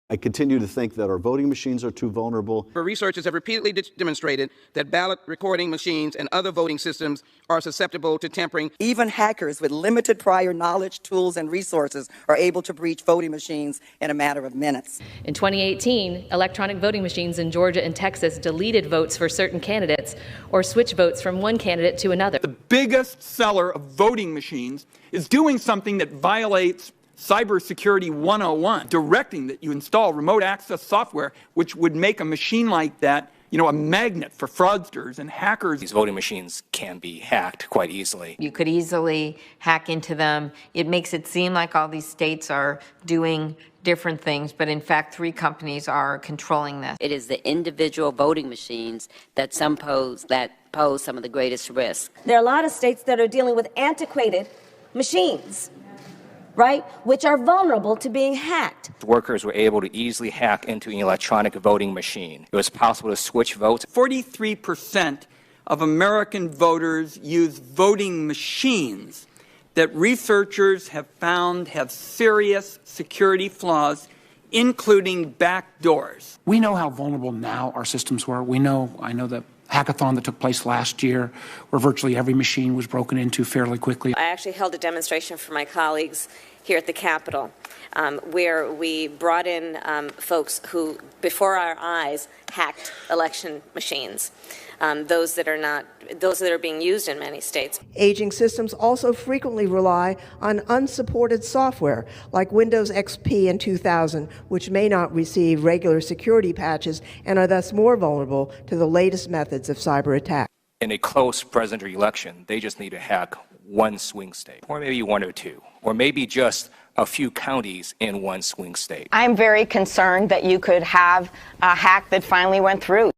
I continue to think that our voting machines are too vulnerable. Researchers have repeatedly demonstrated that ballot recording machines and other voting systems are susceptible to tampering. Even hackers with limited prior knowledge, tools, and resources are able to breach voting machines in a matter of minutes. In 2018, electronic voting machines in Georgia and Texas deleted votes for certain candidates or switched votes from one candidate to another. The biggest seller of voting machines is doing something that violates Cybersecurity 101, directing that you install remote access software, which would make a machine like that, a magnet for fraudsters and hackers. These voting machines can be hacked quite easily. You could easily hack into them. It makes it seem like all these states are doing different things, but in fact, 3 companies are controlling this. It is the individual voting machines that pose some of the greatest risk. There are a lot of states that are dealing with antiquated machines, right, which are vulnerable to being hacked. Workers were able to easily hack into an electronic voting machine. It was possible to switch votes. 43% of American voters use voting machines that researchers have found have serious security flaws, including backdoors. We know how vulnerable now our systems were. I know the hackathon that took place last year, where virtually every machine was broken into fairly quickly. I actually held a demonstration for my colleagues here at the Capitol, where we brought in folks who, before our eyes, hacked election machines, those that are being used in many states. Aging systems also frequently rely on unsupported software like Windows XP in 2000, which may not receive regular security patches and are thus more vulnerable to the latest methods of cyber attack. In a close presidential election, they just need to hack one swing state, or maybe 1 or 2, or maybe just a few counties in one swing state. I'm very concerned that you could have a hack that finally went through.